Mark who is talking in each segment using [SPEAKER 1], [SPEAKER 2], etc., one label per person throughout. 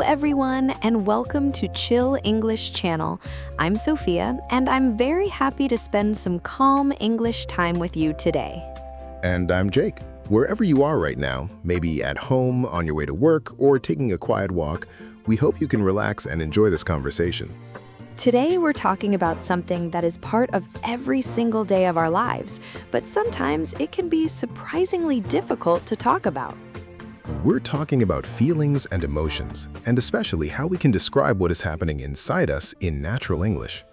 [SPEAKER 1] everyone, and welcome to Chill English Channel. I'm Sophia, and I'm very happy to spend some calm English time with you today.
[SPEAKER 2] And I'm Jake. Wherever you are right now, maybe at home, on your way to work, or taking a quiet walk, we hope you can relax and enjoy this conversation.
[SPEAKER 1] Today, we're talking about something that is part of every single day of our lives, but sometimes it can be surprisingly difficult to talk about.
[SPEAKER 2] We're talking about feelings and emotions, and especially how we can describe what is happening inside us in natural English.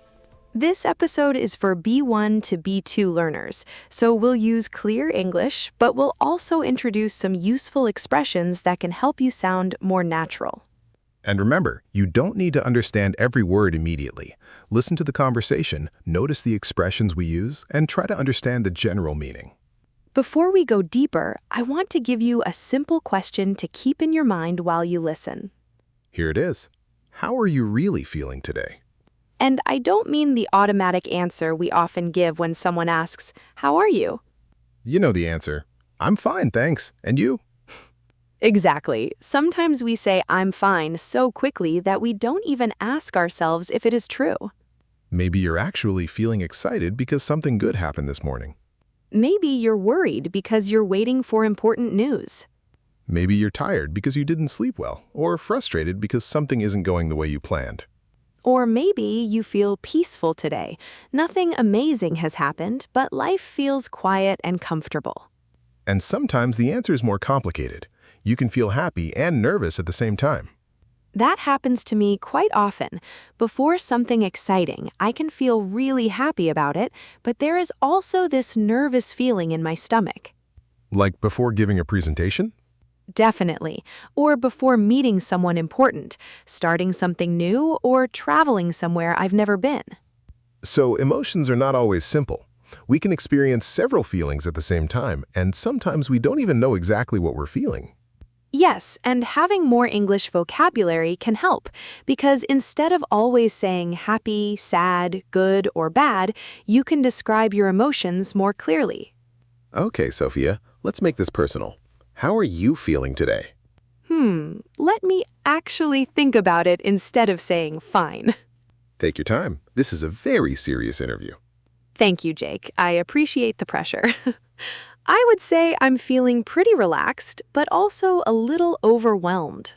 [SPEAKER 1] This episode is for B1 to B2 learners, so we'll use clear English, but we'll also introduce some useful expressions that can help you sound more natural.
[SPEAKER 2] And remember, you don't need to understand every word immediately. Listen to the conversation, notice the expressions we use, and try to understand the general meaning.
[SPEAKER 1] Before we go deeper, I want to give you a simple question to keep in your mind while you listen.
[SPEAKER 2] Here it is. How are you really feeling today?
[SPEAKER 1] And I don't mean the automatic answer we often give when someone asks, "How are you?"
[SPEAKER 2] You know the answer. I'm fine, thanks. And you?
[SPEAKER 1] Exactly. Sometimes we say, "I'm fine," so quickly that we don't even ask ourselves if it is true.
[SPEAKER 2] Maybe you're actually feeling excited because something good happened this morning.
[SPEAKER 1] Maybe you're worried because you're waiting for important news.
[SPEAKER 2] Maybe you're tired because you didn't sleep well, or frustrated because something isn't going the way you planned.
[SPEAKER 1] Or maybe you feel peaceful today. Nothing amazing has happened, but life feels quiet and comfortable.
[SPEAKER 2] And sometimes the answer is more complicated. You can feel happy and nervous at the same time.
[SPEAKER 1] That happens to me quite often. Before something exciting, I can feel really happy about it, but there is also this nervous feeling in my stomach.
[SPEAKER 2] Like before giving a presentation?
[SPEAKER 1] Definitely. Or before meeting someone important, starting something new, or traveling somewhere I've never been.
[SPEAKER 2] So emotions are not always simple. We can experience several feelings at the same time, and sometimes we don't even know exactly what we're feeling.
[SPEAKER 1] Yes, and having more English vocabulary can help, because instead of always saying happy, sad, good, or bad, you can describe your emotions more clearly.
[SPEAKER 2] Okay, Sophia, let's make this personal. How are you feeling today?
[SPEAKER 1] Let me actually think about it instead of saying fine.
[SPEAKER 2] Take your time. This is a very serious interview.
[SPEAKER 1] Thank you, Jake. I appreciate the pressure. I would say I'm feeling pretty relaxed, but also a little overwhelmed.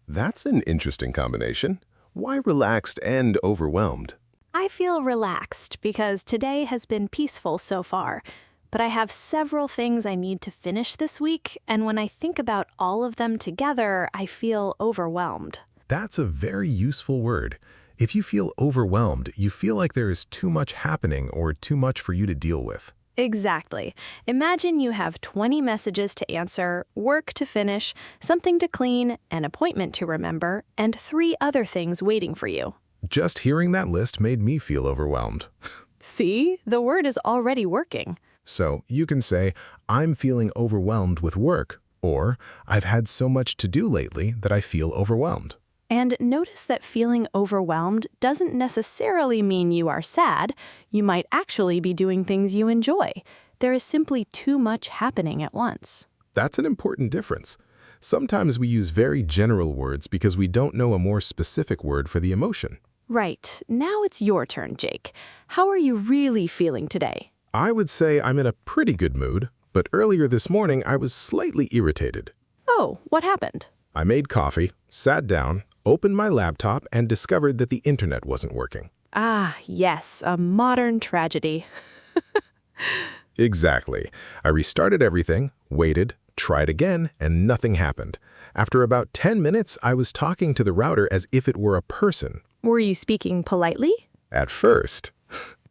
[SPEAKER 2] That's an interesting combination. Why relaxed and overwhelmed?
[SPEAKER 3] I feel relaxed because today has been peaceful so far, but I have several things I need to finish this week, and when I think about all of them together, I feel overwhelmed.
[SPEAKER 2] That's a very useful word. If you feel overwhelmed, you feel like there is too much happening or too much for you to deal with.
[SPEAKER 3] Exactly. Imagine you have 20 messages to answer, work to finish, something to clean, an appointment to remember, and 3 other things waiting for you.
[SPEAKER 2] Just hearing that list made me feel overwhelmed.
[SPEAKER 3] See? The word is already working.
[SPEAKER 2] So you can say, I'm feeling overwhelmed with work, or I've had so much to do lately that I feel overwhelmed.
[SPEAKER 3] And notice that feeling overwhelmed doesn't necessarily mean you are sad. You might actually be doing things you enjoy. There is simply too much happening at once.
[SPEAKER 2] That's an important difference. Sometimes we use very general words because we don't know a more specific word for the emotion.
[SPEAKER 3] Right. Now it's your turn, Jake. How are you really feeling today?
[SPEAKER 2] I would say I'm in a pretty good mood, but earlier this morning I was slightly irritated.
[SPEAKER 3] Oh, what happened?
[SPEAKER 2] I made coffee, sat down, opened my laptop, and discovered that the internet wasn't working.
[SPEAKER 3] Ah, yes, a modern tragedy.
[SPEAKER 2] Exactly. I restarted everything, waited, tried again, and nothing happened. After about 10 minutes, I was talking to the router as if it were a person.
[SPEAKER 3] Were you speaking politely?
[SPEAKER 2] At first.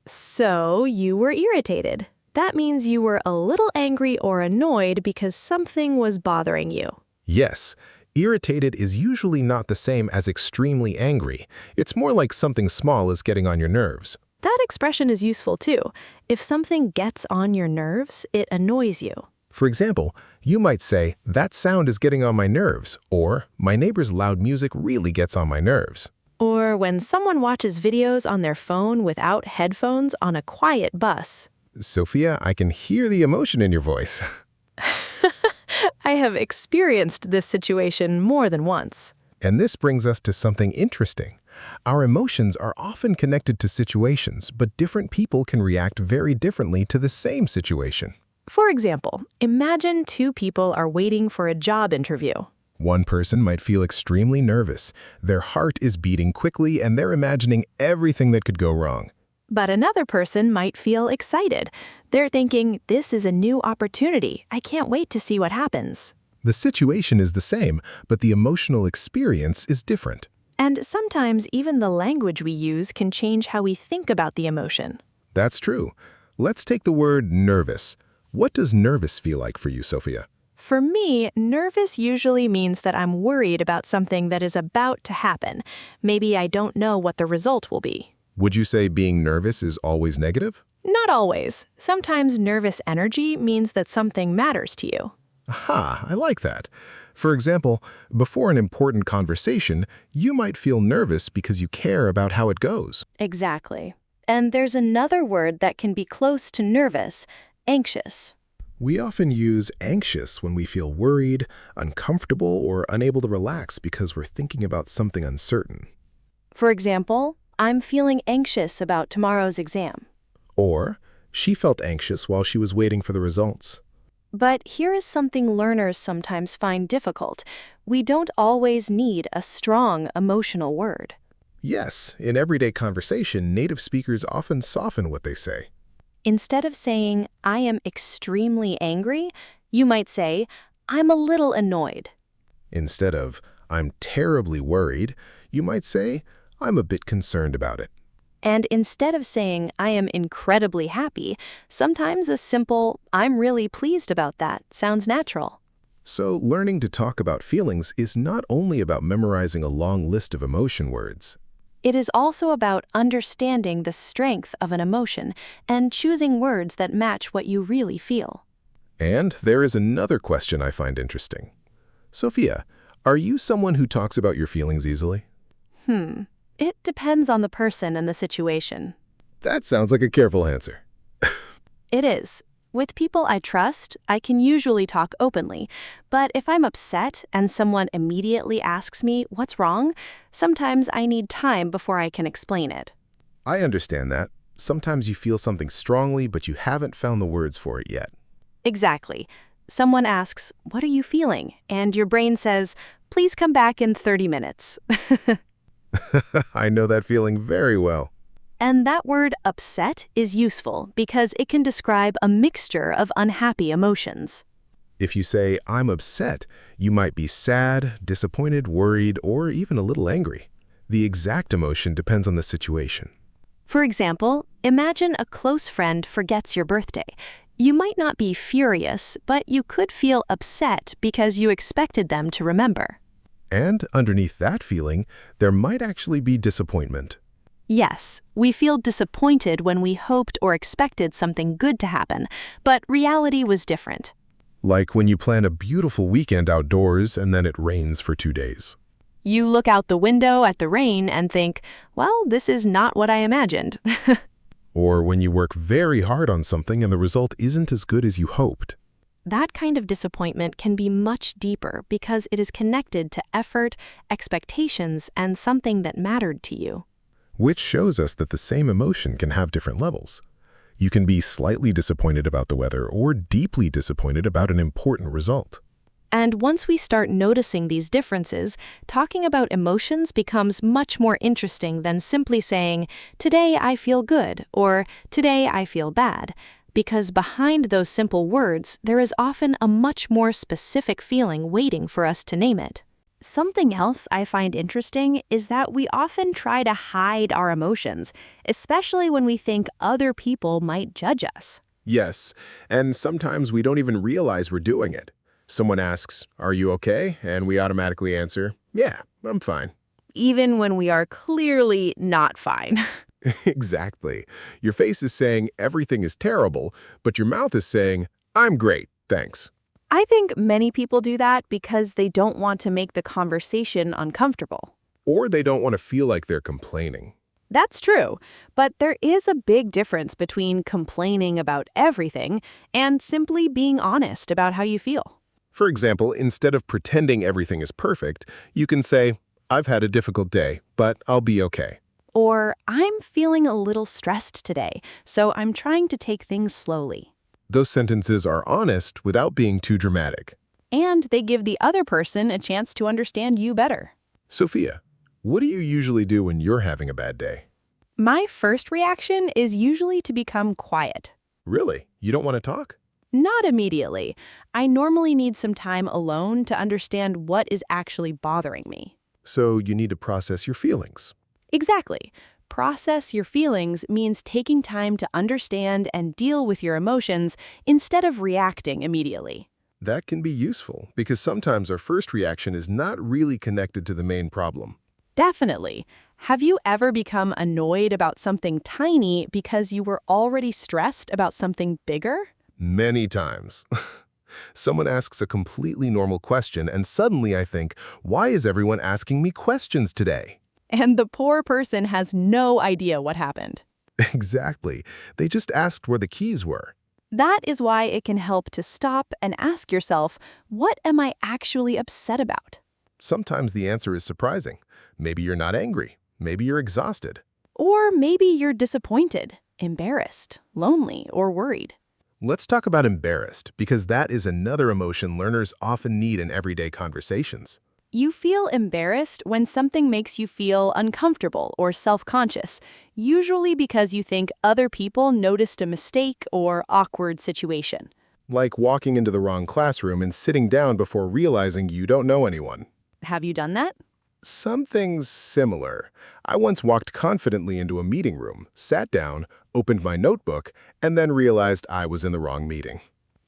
[SPEAKER 3] So you were irritated. That means you were a little angry or annoyed because something was bothering you.
[SPEAKER 2] Yes. Irritated is usually not the same as extremely angry. It's more like something small is getting on your nerves.
[SPEAKER 3] That expression is useful too. If something gets on your nerves, it annoys you.
[SPEAKER 2] For example, you might say, that sound is getting on my nerves, or my neighbor's loud music really gets on my nerves.
[SPEAKER 3] Or when someone watches videos on their phone without headphones on a quiet bus.
[SPEAKER 2] Sophia, I can hear the emotion in your voice.
[SPEAKER 3] I have experienced this situation more than once.
[SPEAKER 2] And this brings us to something interesting. Our emotions are often connected to situations, but different people can react very differently to the same situation.
[SPEAKER 1] For example, imagine two people are waiting for a job interview.
[SPEAKER 2] One person might feel extremely nervous. Their heart is beating quickly and they're imagining everything that could go wrong.
[SPEAKER 1] But another person might feel excited. They're thinking, this is a new opportunity. I can't wait to see what happens.
[SPEAKER 2] The situation is the same, but the emotional experience is different.
[SPEAKER 1] And sometimes even the language we use can change how we think about the emotion.
[SPEAKER 2] That's true. Let's take the word nervous. What does nervous feel like for you, Sophia?
[SPEAKER 1] For me, nervous usually means that I'm worried about something that is about to happen. Maybe I don't know what the result will be.
[SPEAKER 2] Would you say being nervous is always negative?
[SPEAKER 1] Not always. Sometimes nervous energy means that something matters to you.
[SPEAKER 2] Aha, I like that. For example, before an important conversation, you might feel nervous because you care about how it goes.
[SPEAKER 3] Exactly. And there's another word that can be close to nervous, anxious.
[SPEAKER 2] We often use anxious when we feel worried, uncomfortable, or unable to relax because we're thinking about something uncertain.
[SPEAKER 3] For example, I'm feeling anxious about tomorrow's exam.
[SPEAKER 2] Or, she felt anxious while she was waiting for the results.
[SPEAKER 3] But here is something learners sometimes find difficult. We don't always need a strong emotional word.
[SPEAKER 2] Yes, in everyday conversation, native speakers often soften what they say.
[SPEAKER 3] Instead of saying, I am extremely angry, you might say, I'm a little annoyed.
[SPEAKER 2] Instead of, I'm terribly worried, you might say, I'm a bit concerned about it.
[SPEAKER 3] And instead of saying, I am incredibly happy, sometimes a simple, I'm really pleased about that sounds natural.
[SPEAKER 2] So learning to talk about feelings is not only about memorizing a long list of emotion words.
[SPEAKER 3] It is also about understanding the strength of an emotion and choosing words that match what you really feel.
[SPEAKER 2] And there is another question I find interesting. Sophia, are you someone who talks about your feelings easily?
[SPEAKER 3] It depends on the person and the situation.
[SPEAKER 2] That sounds like a careful answer.
[SPEAKER 3] It is. With people I trust, I can usually talk openly. But if I'm upset and someone immediately asks me what's wrong, sometimes I need time before I can explain it.
[SPEAKER 2] I understand that. Sometimes you feel something strongly, but you haven't found the words for it yet.
[SPEAKER 3] Exactly. Someone asks, what are you feeling? And your brain says, please come back in 30 minutes.
[SPEAKER 2] I know that feeling very well.
[SPEAKER 3] And that word upset is useful because it can describe a mixture of unhappy emotions.
[SPEAKER 2] If you say, I'm upset, you might be sad, disappointed, worried, or even a little angry. The exact emotion depends on the situation.
[SPEAKER 3] For example, imagine a close friend forgets your birthday. You might not be furious, but you could feel upset because you expected them to remember.
[SPEAKER 2] And underneath that feeling, there might actually be disappointment.
[SPEAKER 3] Yes, we feel disappointed when we hoped or expected something good to happen, but reality was different.
[SPEAKER 2] Like when you plan a beautiful weekend outdoors and then it rains for 2 days.
[SPEAKER 3] You look out the window at the rain and think, well, this is not what I imagined.
[SPEAKER 2] Or when you work very hard on something and the result isn't as good as you hoped.
[SPEAKER 3] That kind of disappointment can be much deeper because it is connected to effort, expectations, and something that mattered to you.
[SPEAKER 2] Which shows us that the same emotion can have different levels. You can be slightly disappointed about the weather or deeply disappointed about an important result.
[SPEAKER 3] And once we start noticing these differences, talking about emotions becomes much more interesting than simply saying, today I feel good, or today I feel bad. Because behind those simple words, there is often a much more specific feeling waiting for us to name it. Something else I find interesting is that we often try to hide our emotions, especially when we think other people might judge us.
[SPEAKER 2] Yes, and sometimes we don't even realize we're doing it. Someone asks, are you okay? And we automatically answer, yeah, I'm fine.
[SPEAKER 3] Even when we are clearly not fine.
[SPEAKER 2] Exactly. Your face is saying everything is terrible, but your mouth is saying, I'm great, thanks.
[SPEAKER 3] I think many people do that because they don't want to make the conversation uncomfortable.
[SPEAKER 2] Or they don't want to feel like they're complaining.
[SPEAKER 3] That's true, but there is a big difference between complaining about everything and simply being honest about how you feel.
[SPEAKER 2] For example, instead of pretending everything is perfect, you can say, I've had a difficult day, but I'll be okay.
[SPEAKER 1] Or, I'm feeling a little stressed today, so I'm trying to take things slowly.
[SPEAKER 2] Those sentences are honest without being too dramatic.
[SPEAKER 1] And they give the other person a chance to understand you better.
[SPEAKER 2] Sophia, what do you usually do when you're having a bad day?
[SPEAKER 1] My first reaction is usually to become quiet.
[SPEAKER 2] Really? You don't want to talk?
[SPEAKER 1] Not immediately. I normally need some time alone to understand what is actually bothering me.
[SPEAKER 2] So you need to process your feelings.
[SPEAKER 1] Exactly. Process your feelings means taking time to understand and deal with your emotions instead of reacting immediately.
[SPEAKER 2] That can be useful because sometimes our first reaction is not really connected to the main problem.
[SPEAKER 1] Definitely. Have you ever become annoyed about something tiny because you were already stressed about something bigger?
[SPEAKER 2] Many times. Someone asks a completely normal question and suddenly I think, why is everyone asking me questions today?
[SPEAKER 1] And the poor person has no idea what happened.
[SPEAKER 2] Exactly. They just asked where the keys were.
[SPEAKER 1] That is why it can help to stop and ask yourself, what am I actually upset about?
[SPEAKER 2] Sometimes the answer is surprising. Maybe you're not angry. Maybe you're exhausted.
[SPEAKER 1] Or maybe you're disappointed, embarrassed, lonely, or worried.
[SPEAKER 2] Let's talk about embarrassed because that is another emotion learners often need in everyday conversations.
[SPEAKER 1] You feel embarrassed when something makes you feel uncomfortable or self-conscious, usually because you think other people noticed a mistake or awkward situation.
[SPEAKER 2] Like walking into the wrong classroom and sitting down before realizing you don't know anyone.
[SPEAKER 1] Have you done that?
[SPEAKER 2] Something similar. I once walked confidently into a meeting room, sat down, opened my notebook, and then realized I was in the wrong meeting.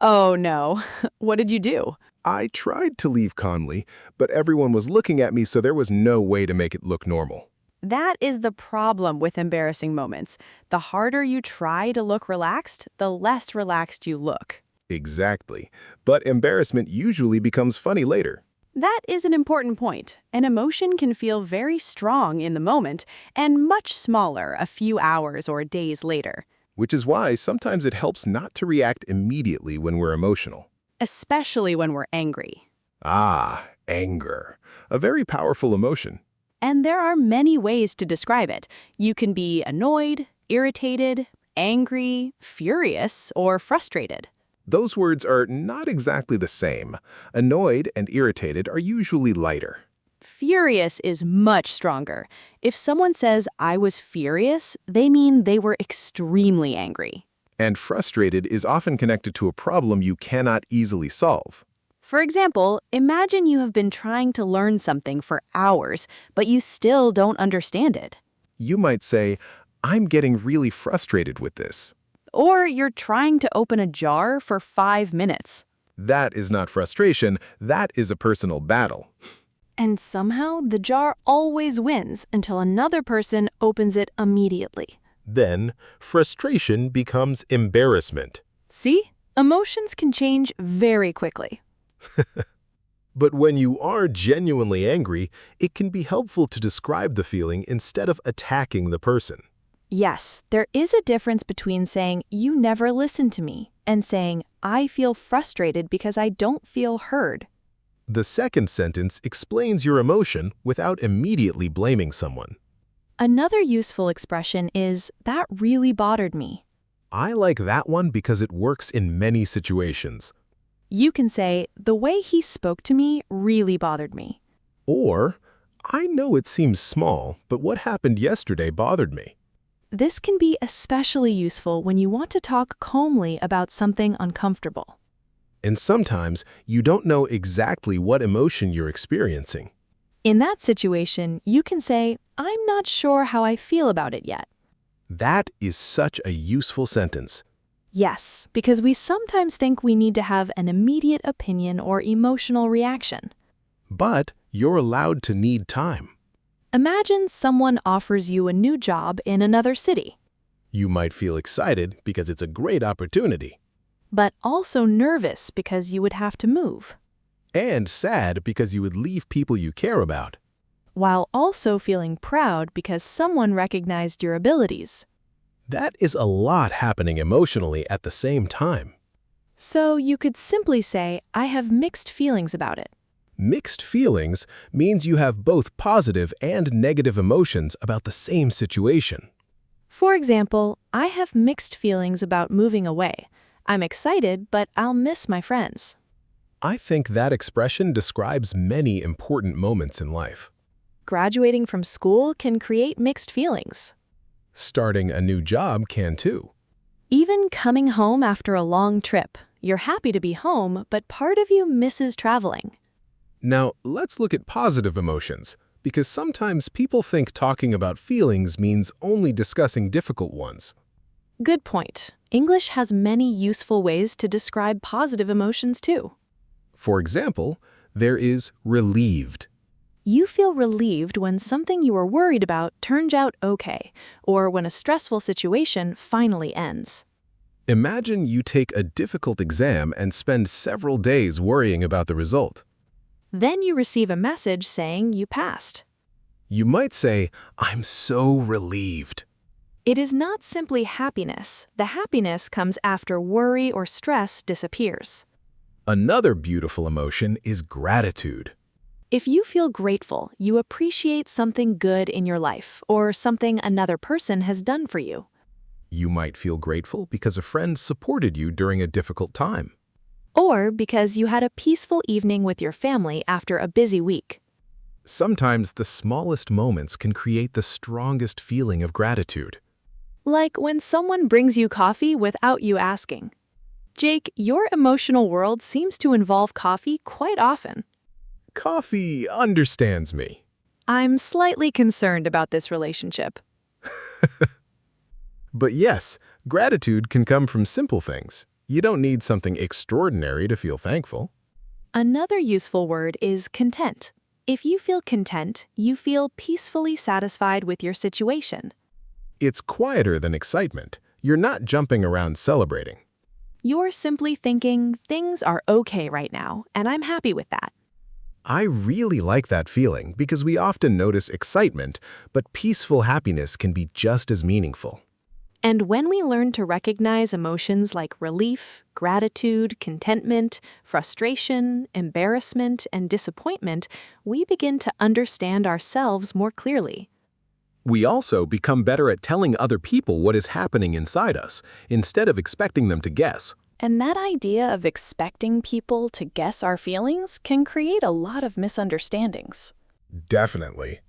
[SPEAKER 1] Oh no. What did you do?
[SPEAKER 2] I tried to leave calmly, but everyone was looking at me, so there was no way to make it look normal.
[SPEAKER 1] That is the problem with embarrassing moments. The harder you try to look relaxed, the less relaxed you look.
[SPEAKER 2] Exactly. But embarrassment usually becomes funny later.
[SPEAKER 1] That is an important point. An emotion can feel very strong in the moment and much smaller a few hours or days later.
[SPEAKER 2] Which is why sometimes it helps not to react immediately when we're emotional.
[SPEAKER 1] Especially when we're angry.
[SPEAKER 2] Ah, anger. A very powerful emotion.
[SPEAKER 1] And there are many ways to describe it. You can be annoyed, irritated, angry, furious, or frustrated.
[SPEAKER 2] Those words are not exactly the same. Annoyed and irritated are usually lighter.
[SPEAKER 1] Furious is much stronger. If someone says, I was furious, they mean they were extremely angry.
[SPEAKER 2] And frustrated is often connected to a problem you cannot easily solve.
[SPEAKER 1] For example, imagine you have been trying to learn something for hours, but you still don't understand it.
[SPEAKER 2] You might say, I'm getting really frustrated with this.
[SPEAKER 1] Or you're trying to open a jar for 5 minutes.
[SPEAKER 2] That is not frustration, that is a personal battle.
[SPEAKER 1] And somehow the jar always wins until another person opens it immediately.
[SPEAKER 2] Then, frustration becomes embarrassment.
[SPEAKER 1] See? Emotions can change very quickly.
[SPEAKER 2] But when you are genuinely angry, it can be helpful to describe the feeling instead of attacking the person.
[SPEAKER 1] Yes, there is a difference between saying, you never listen to me, and saying, I feel frustrated because I don't feel heard.
[SPEAKER 2] The second sentence explains your emotion without immediately blaming someone.
[SPEAKER 1] Another useful expression is, that really bothered me.
[SPEAKER 2] I like that one because it works in many situations.
[SPEAKER 1] You can say, the way he spoke to me really bothered me.
[SPEAKER 2] Or, I know it seems small, but what happened yesterday bothered me.
[SPEAKER 1] This can be especially useful when you want to talk calmly about something uncomfortable.
[SPEAKER 2] And sometimes you don't know exactly what emotion you're experiencing.
[SPEAKER 1] In that situation, you can say, I'm not sure how I feel about it yet.
[SPEAKER 2] That is such a useful sentence.
[SPEAKER 1] Yes, because we sometimes think we need to have an immediate opinion or emotional reaction.
[SPEAKER 2] But you're allowed to need time.
[SPEAKER 1] Imagine someone offers you a new job in another city,
[SPEAKER 2] You might feel excited because it's a great opportunity,
[SPEAKER 1] but also nervous because you would have to move,
[SPEAKER 2] and sad because you would leave people you care about.
[SPEAKER 1] while also feeling proud because someone recognized your abilities.
[SPEAKER 2] That is a lot happening emotionally at the same time.
[SPEAKER 1] So you could simply say, I have mixed feelings about it.
[SPEAKER 2] Mixed feelings means you have both positive and negative emotions about the same situation.
[SPEAKER 1] For example, I have mixed feelings about moving away. I'm excited, but I'll miss my friends.
[SPEAKER 2] I think that expression describes many important moments in life.
[SPEAKER 1] Graduating from school can create mixed feelings.
[SPEAKER 2] Starting a new job can too.
[SPEAKER 1] Even coming home after a long trip. You're happy to be home, but part of you misses traveling.
[SPEAKER 2] Now, let's look at positive emotions, because sometimes people think talking about feelings means only discussing difficult ones.
[SPEAKER 1] Good point. English has many useful ways to describe positive emotions too.
[SPEAKER 2] For example, there is relieved.
[SPEAKER 1] You feel relieved when something you were worried about turns out okay, or when a stressful situation finally ends.
[SPEAKER 2] Imagine you take a difficult exam and spend several days worrying about the result.
[SPEAKER 1] Then you receive a message saying you passed.
[SPEAKER 2] You might say, "I'm so relieved."
[SPEAKER 1] It is not simply happiness. The happiness comes after worry or stress disappears.
[SPEAKER 2] Another beautiful emotion is gratitude.
[SPEAKER 1] If you feel grateful, you appreciate something good in your life or something another person has done for you.
[SPEAKER 2] You might feel grateful because a friend supported you during a difficult time.
[SPEAKER 1] Or because you had a peaceful evening with your family after a busy week.
[SPEAKER 2] Sometimes the smallest moments can create the strongest feeling of gratitude.
[SPEAKER 1] Like when someone brings you coffee without you asking. Jake, your emotional world seems to involve coffee quite often.
[SPEAKER 2] Coffee understands me.
[SPEAKER 1] I'm slightly concerned about this relationship.
[SPEAKER 2] But yes, gratitude can come from simple things. You don't need something extraordinary to feel thankful.
[SPEAKER 1] Another useful word is content. If you feel content, you feel peacefully satisfied with your situation.
[SPEAKER 2] It's quieter than excitement. You're not jumping around celebrating.
[SPEAKER 1] You're simply thinking, things are okay right now, and I'm happy with that.
[SPEAKER 2] I really like that feeling because we often notice excitement, but peaceful happiness can be just as meaningful.
[SPEAKER 1] And when we learn to recognize emotions like relief, gratitude, contentment, frustration, embarrassment, and disappointment, we begin to understand ourselves more clearly.
[SPEAKER 2] We also become better at telling other people what is happening inside us, instead of expecting them to guess.
[SPEAKER 3] And that idea of expecting people to guess our feelings can create a lot of misunderstandings.
[SPEAKER 2] Definitely.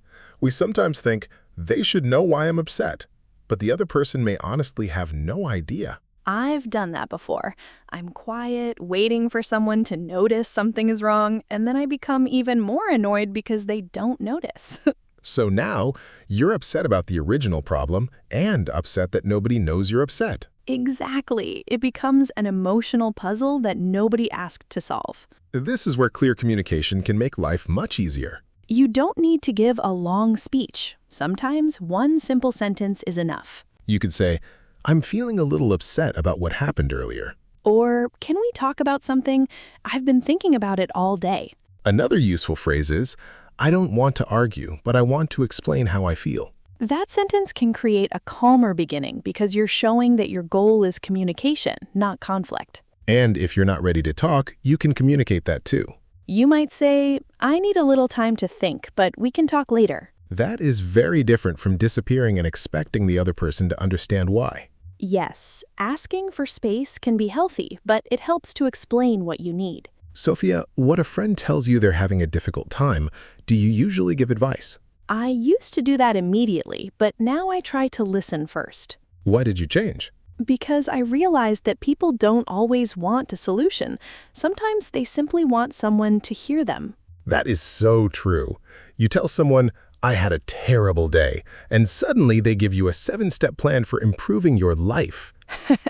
[SPEAKER 2] We sometimes think, they should know why I'm upset, but the other person may honestly have no idea.
[SPEAKER 3] I've done that before. I'm quiet, waiting for someone to notice something is wrong, and then I become even more annoyed because they don't notice.
[SPEAKER 2] So now, you're upset about the original problem and upset that nobody knows you're upset.
[SPEAKER 3] Exactly. It becomes an emotional puzzle that nobody asked to solve.
[SPEAKER 2] This is where clear communication can make life much easier.
[SPEAKER 3] You don't need to give a long speech. Sometimes one simple sentence is enough.
[SPEAKER 2] You could say, "I'm feeling a little upset about what happened earlier."
[SPEAKER 3] Or, "Can we talk about something? I've been thinking about it all day."
[SPEAKER 2] Another useful phrase is, "I don't want to argue, but I want to explain how I feel."
[SPEAKER 3] That sentence can create a calmer beginning because you're showing that your goal is communication, not conflict.
[SPEAKER 2] And if you're not ready to talk, you can communicate that too.
[SPEAKER 3] You might say, "I need a little time to think, but we can talk later."
[SPEAKER 2] That is very different from disappearing and expecting the other person to understand why.
[SPEAKER 3] Yes, asking for space can be healthy, but it helps to explain what you need.
[SPEAKER 2] Sophia, when a friend tells you they're having a difficult time, do you usually give advice?
[SPEAKER 3] I used to do that immediately, but now I try to listen first.
[SPEAKER 2] Why did you change?
[SPEAKER 3] Because I realized that people don't always want a solution. Sometimes they simply want someone to hear them.
[SPEAKER 2] That is so true. You tell someone, "I had a terrible day," and suddenly they give you a 7-step plan for improving your life.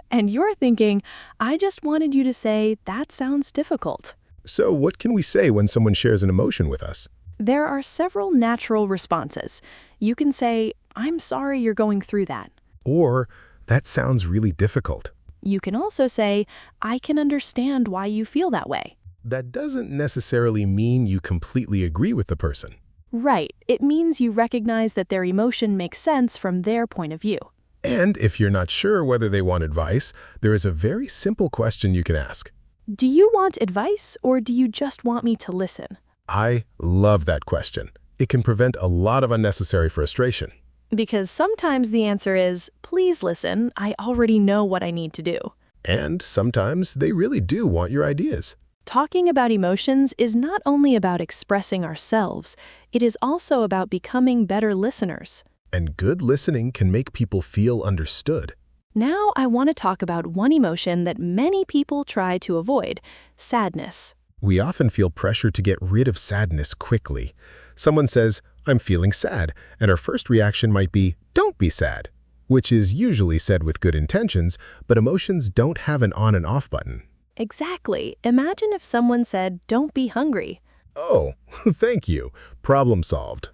[SPEAKER 3] And you're thinking, "I just wanted you to say, that sounds difficult."
[SPEAKER 2] So what can we say when someone shares an emotion with us?
[SPEAKER 3] There are several natural responses. You can say, "I'm sorry you're going through that."
[SPEAKER 2] Or, "That sounds really difficult."
[SPEAKER 3] You can also say, "I can understand why you feel that way."
[SPEAKER 2] That doesn't necessarily mean you completely agree with the person.
[SPEAKER 3] Right. It means you recognize that their emotion makes sense from their point of view.
[SPEAKER 2] And if you're not sure whether they want advice, there is a very simple question you can ask.
[SPEAKER 3] Do you want advice or do you just want me to listen?
[SPEAKER 2] I love that question. It can prevent a lot of unnecessary frustration.
[SPEAKER 3] Because sometimes the answer is, please listen, I already know what I need to do.
[SPEAKER 2] And sometimes they really do want your ideas.
[SPEAKER 3] Talking about emotions is not only about expressing ourselves, it is also about becoming better listeners.
[SPEAKER 2] And good listening can make people feel understood.
[SPEAKER 3] Now I want to talk about one emotion that many people try to avoid: sadness.
[SPEAKER 2] We often feel pressure to get rid of sadness quickly. Someone says, "I'm feeling sad," and our first reaction might be, "Don't be sad," which is usually said with good intentions, but emotions don't have an on and off button.
[SPEAKER 3] Exactly. Imagine if someone said, "Don't be hungry."
[SPEAKER 2] Oh, thank you. Problem solved.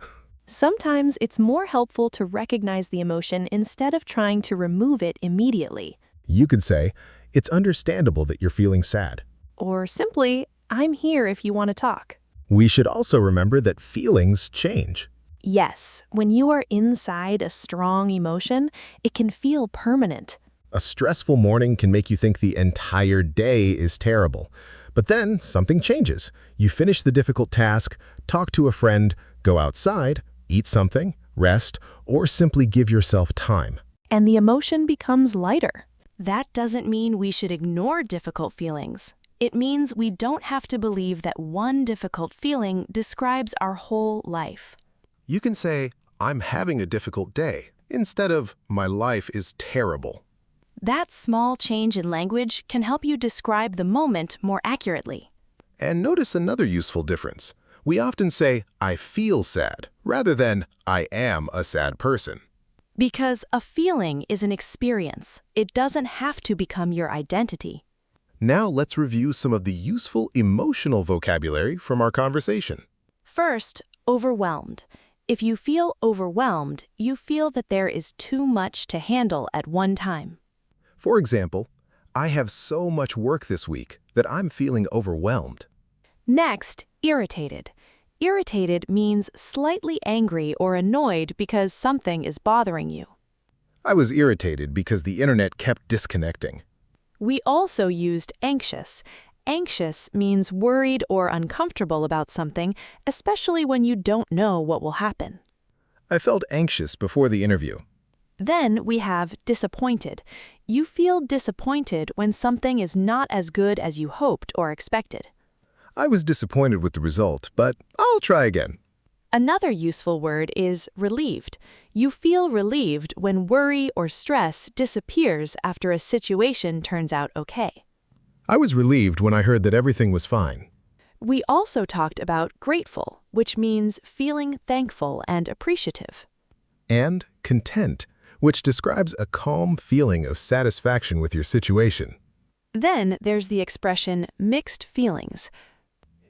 [SPEAKER 3] Sometimes it's more helpful to recognize the emotion instead of trying to remove it immediately.
[SPEAKER 2] You could say, "It's understandable that you're feeling sad."
[SPEAKER 3] Or simply, "I'm here if you want to talk."
[SPEAKER 2] We should also remember that feelings change.
[SPEAKER 3] Yes, when you are inside a strong emotion, it can feel permanent.
[SPEAKER 2] A stressful morning can make you think the entire day is terrible. But then something changes. You finish the difficult task, talk to a friend, go outside, eat something, rest, or simply give yourself time.
[SPEAKER 3] And the emotion becomes lighter.
[SPEAKER 1] That doesn't mean we should ignore difficult feelings. It means we don't have to believe that one difficult feeling describes our whole life.
[SPEAKER 2] You can say, "I'm having a difficult day," instead of, "My life is terrible."
[SPEAKER 1] That small change in language can help you describe the moment more accurately.
[SPEAKER 2] And notice another useful difference. We often say, "I feel sad," rather than, "I am a sad person."
[SPEAKER 1] Because a feeling is an experience. It doesn't have to become your identity.
[SPEAKER 2] Now let's review some of the useful emotional vocabulary from our conversation.
[SPEAKER 1] First, overwhelmed. If you feel overwhelmed, you feel that there is too much to handle at one time.
[SPEAKER 2] For example, "I have so much work this week that I'm feeling overwhelmed."
[SPEAKER 1] Next, irritated. Irritated means slightly angry or annoyed because something is bothering you.
[SPEAKER 2] "I was irritated because the internet kept disconnecting."
[SPEAKER 1] We also used anxious. Anxious means worried or uncomfortable about something, especially when you don't know what will happen.
[SPEAKER 2] "I felt anxious before the interview."
[SPEAKER 1] Then we have disappointed. You feel disappointed when something is not as good as you hoped or expected.
[SPEAKER 2] "I was disappointed with the result, but I'll try again."
[SPEAKER 1] Another useful word is relieved. You feel relieved when worry or stress disappears after a situation turns out okay.
[SPEAKER 2] "I was relieved when I heard that everything was fine."
[SPEAKER 1] We also talked about grateful, which means feeling thankful and appreciative.
[SPEAKER 2] And content, which describes a calm feeling of satisfaction with your situation.
[SPEAKER 1] Then there's the expression mixed feelings.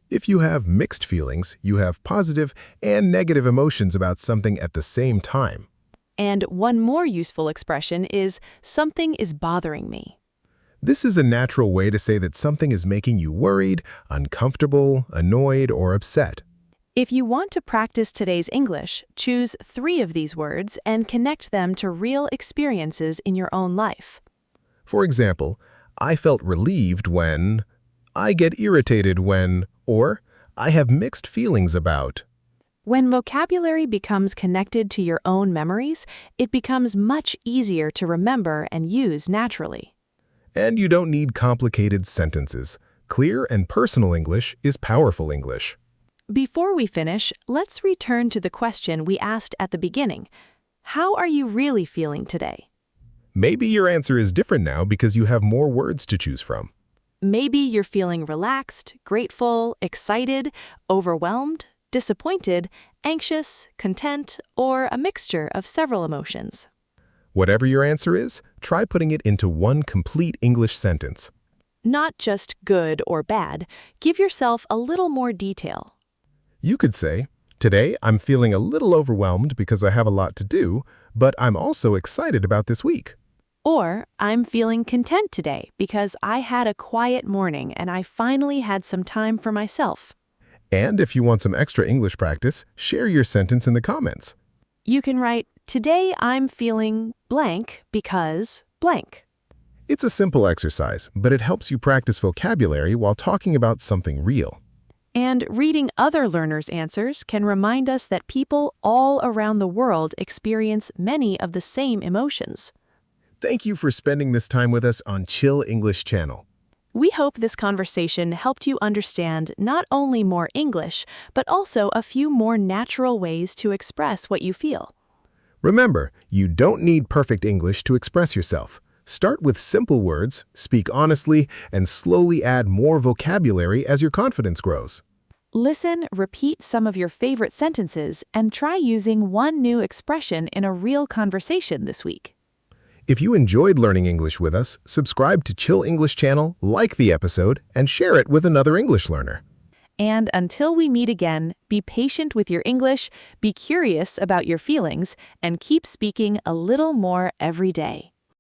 [SPEAKER 2] If you have mixed feelings, you have positive and negative emotions about something at the same time.
[SPEAKER 1] And one more useful expression is something is bothering me.
[SPEAKER 2] This is a natural way to say that something is making you worried, uncomfortable, annoyed, or upset.
[SPEAKER 1] If you want to practice today's English, choose 3 of these words and connect them to real experiences in your own life.
[SPEAKER 2] For example, "I felt relieved when," "I get irritated when," or "I have mixed feelings about."
[SPEAKER 1] When vocabulary becomes connected to your own memories, it becomes much easier to remember and use naturally.
[SPEAKER 2] And you don't need complicated sentences. Clear and personal English is powerful English.
[SPEAKER 1] Before we finish, let's return to the question we asked at the beginning. How are you really feeling today?
[SPEAKER 2] Maybe your answer is different now because you have more words to choose from.
[SPEAKER 1] Maybe you're feeling relaxed, grateful, excited, overwhelmed, disappointed, anxious, content, or a mixture of several emotions.
[SPEAKER 2] Whatever your answer is, try putting it into one complete English sentence.
[SPEAKER 1] Not just good or bad. Give yourself a little more detail.
[SPEAKER 2] You could say, "Today I'm feeling a little overwhelmed because I have a lot to do, but I'm also excited about this week."
[SPEAKER 1] Or, I'm feeling content today because I had a quiet morning and I finally had some time for myself.
[SPEAKER 2] And if you want some extra English practice, share your sentence in the comments.
[SPEAKER 1] You can write, today I'm feeling blank because blank.
[SPEAKER 2] It's a simple exercise, but it helps you practice vocabulary while talking about something real.
[SPEAKER 1] And reading other learners' answers can remind us that people all around the world experience many of the same emotions.
[SPEAKER 2] Thank you for spending this time with us on Chill English Channel.
[SPEAKER 1] We hope this conversation helped you understand not only more English, but also a few more natural ways to express what you feel.
[SPEAKER 2] Remember, you don't need perfect English to express yourself. Start with simple words, speak honestly, and slowly add more vocabulary as your confidence grows.
[SPEAKER 1] Listen, repeat some of your favorite sentences, and try using one new expression in a real conversation this week.
[SPEAKER 2] If you enjoyed learning English with us, subscribe to Chill English Channel, like the episode, and share it with another English learner.
[SPEAKER 1] And until we meet again, be patient with your English, be curious about your feelings, and keep speaking a little more every day.